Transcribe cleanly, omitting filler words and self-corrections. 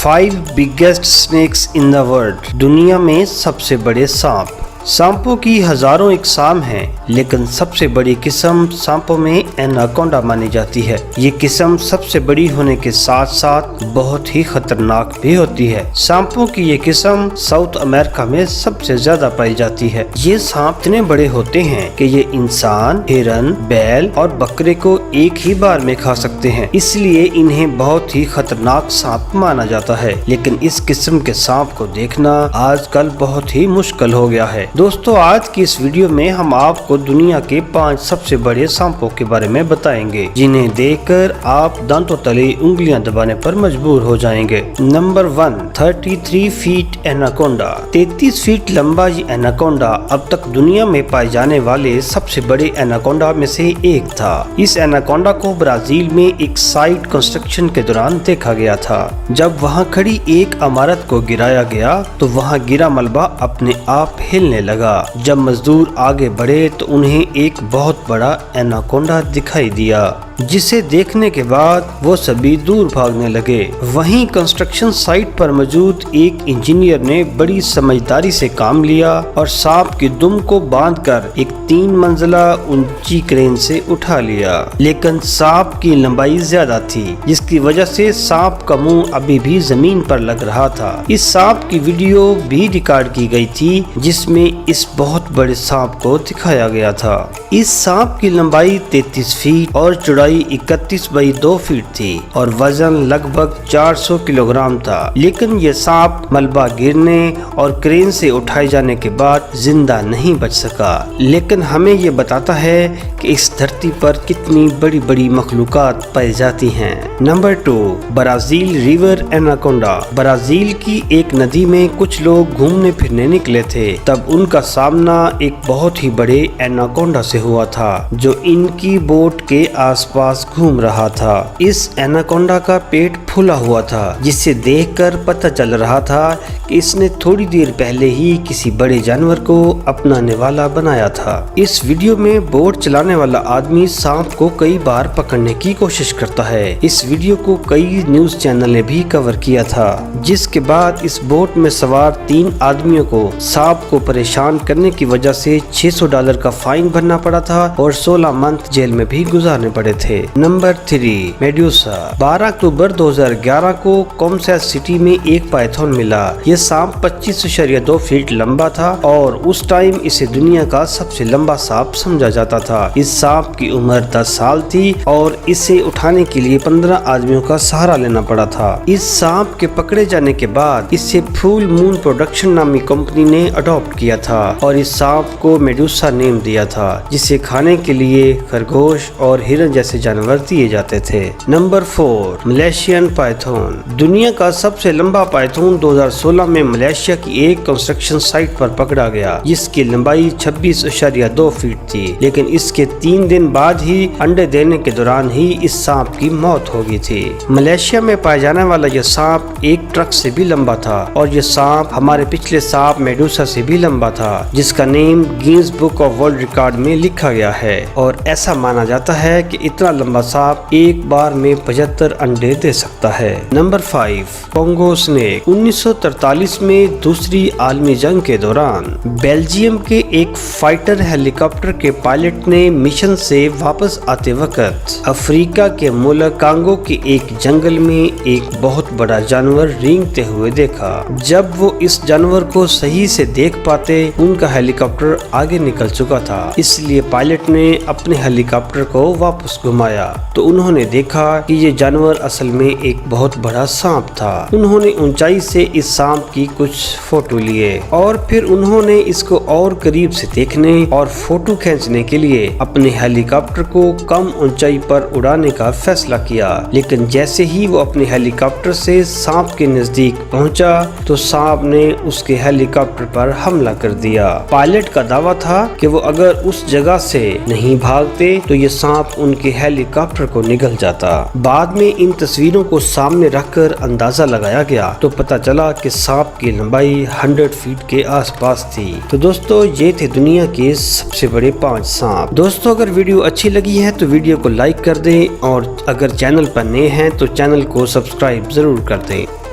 5 biggest snakes in the world। दुनिया में सबसे बड़े सांप। सांपों की हजारों इकसाम हैं, लेकिन सबसे बड़ी किस्म सांपों में एनाकोंडा मानी जाती है। ये किस्म सबसे बड़ी होने के साथ साथ बहुत ही खतरनाक भी होती है। सांपों की ये किस्म साउथ अमेरिका में सबसे ज्यादा पाई जाती है। ये सांप इतने बड़े होते हैं कि ये इंसान, हिरन, बैल और बकरे को एक ही बार में खा सकते हैं, इसलिए इन्हें बहुत ही खतरनाक सांप माना जाता है। लेकिन इस किस्म के सांप को देखना आजकल बहुत ही मुश्किल हो गया है। दोस्तों, आज की इस वीडियो में हम आपको दुनिया के 5 सबसे बड़े सांपों के बारे में बताएंगे, जिन्हें देखकर आप दांतों तले उंगलियां दबाने पर मजबूर हो जाएंगे। Number 1, 33 feet anaconda. 33 फीट लंबा ये एनाकोंडा अब तक दुनिया में पाए जाने वाले सबसे बड़े एनाकोंडा में से एक था। इस एनाकोंडा को ब्राजील में एक साइट कंस्ट्रक्शन के दौरान देखा गया था। जब वहाँ खड़ी एक इमारत को गिराया गया तो वहाँ गिरा मलबा अपने आप हिलने लगा। जब मजदूर आगे बढ़े तो उन्हें एक बहुत बड़ा एनाकोंडा दिखाई दिया, जिसे देखने के बाद वो सभी दूर भागने लगे। वहीं कंस्ट्रक्शन साइट पर मौजूद एक इंजीनियर ने बड़ी समझदारी से काम लिया और सांप की दुम को बांधकर एक 3 मंजिला ऊंची क्रेन से उठा लिया। लेकिन सांप की लंबाई ज्यादा थी, जिसकी वजह से सांप का मुंह अभी भी जमीन पर लग रहा था। इस सांप की वीडियो भी रिकॉर्ड की गई थी, जिसमें इस बहुत बड़े सांप को दिखाया गया था। इस सांप की लंबाई 33 फीट और चौड़ाई 31 बाई 2 फीट थी और वजन लगभग 400 किलोग्राम था। लेकिन ये सांप मलबा गिरने और क्रेन से उठाए जाने के बाद जिंदा नहीं बच सका। लेकिन हमें ये बताता है कि इस धरती पर कितनी बड़ी बड़ी मखलूकात पाई जाती हैं। Number 2, Brazil river anaconda. Brazil की एक नदी में कुछ लोग घूमने फिरने निकले थे, तब उनका सामना एक बहुत ही बड़े एनाकोंडा से हुआ था, जो इनकी बोट के आसपास घूम रहा था। इस एनाकोंडा का पेट फूला हुआ था, जिसे देखकर पता चल रहा था कि इसने थोड़ी देर पहले ही किसी बड़े जानवर को अपना निवाला बनाया था। इस वीडियो में बोट चलाने वाला आदमी सांप को कई बार पकड़ने की कोशिश करता है। इस वीडियो को कई न्यूज चैनल ने भी कवर किया था, जिसके बाद इस बोट में सवार 3 आदमियों को सांप को परेशान करने की वजह से $600 का फाइन भरना पड़ा था और 16 मंथ जेल में भी गुजारने पड़े थे। Number 3, Medusa. 12 अक्टूबर 2011 को कॉमसैस सिटी में एक पाइथन मिला। यह सांप 25.2 फीट लंबा था और उस टाइम इसे दुनिया का सबसे लंबा सांप समझा जाता था। इस सांप की उम्र 10 साल थी और इसे उठाने के लिए 15 आदमियों का सहारा लेना पड़ा था। इस सांप के पकड़े जाने के बाद इसे फुल मून प्रोडक्शन नामी कंपनी ने अडॉप्ट किया था और इस सांप को मेडूसा नेम दिया था, जिसे खाने के लिए खरगोश और हिरन जैसे जानवर दिए जाते थे। Number 4, Malaysian Python. दुनिया का सबसे लंबा पाइथन 2016 में मलेशिया की एक कंस्ट्रक्शन साइट पर पकड़ा गया, जिसकी लंबाई 26.2 फीट थी। लेकिन इसके 3 दिन बाद ही अंडे देने के दौरान ही इस सांप की मौत हो गई थी। मलेशिया में पाया जाने वाला यह सांप एक ट्रक से भी लंबा था और यह सांप हमारे पिछले सांप मेडूसा से भी लंबा था, जिसका name Guinness book of world record में लिखा गया है। और ऐसा माना जाता है कि इतना लंबा सांप एक बार में 75 अंडे दे सकता है। Number 5, Congo snake. 1943 में दूसरी आलमी जंग के दौरान बेल्जियम के एक फाइटर हेलीकॉप्टर के पायलट ने मिशन से वापस आते वक्त अफ्रीका के मुल्क कांगो के एक जंगल में एक बहुत बड़ा जानवर रेंगते हुए देखा। जब वो इस जानवर को सही से देख पाते, उनका हेलीकॉप्टर आगे निकल चुका था, इसलिए पायलट ने अपने हेलीकॉप्टर को वापस घुमाया तो उन्होंने देखा कि ये जानवर असल में एक बहुत बड़ा सांप था। उन्होंने ऊंचाई से इस सांप की कुछ फोटो लिए और फिर उन्होंने इसको और करीब से देखने और फोटो खींचने के लिए अपने हेलीकॉप्टर को कम ऊंचाई पर उड़ाने का फैसला किया। लेकिन जैसे ही वो अपने हेलीकॉप्टर से सांप के नजदीक पहुंचा तो सांप ने उसके हेलीकॉप्टर पर हमला कर दिया। पायलट का दावा था कि वो अगर उस जगह से नहीं भागते तो ये सांप उनके हेलीकॉप्टर को निगल जाता। बाद में इन तस्वीरों को सामने रखकर अंदाजा लगाया गया तो पता चला कि सांप की लंबाई 100 फीट के आसपास थी। तो दोस्तों, ये थे दुनिया के सबसे बड़े 5 सांप। दोस्तों, अगर वीडियो अच्छी लगी है तो वीडियो को लाइक कर दें और अगर चैनल पर नए हैं तो चैनल को सब्सक्राइब जरूर कर दें।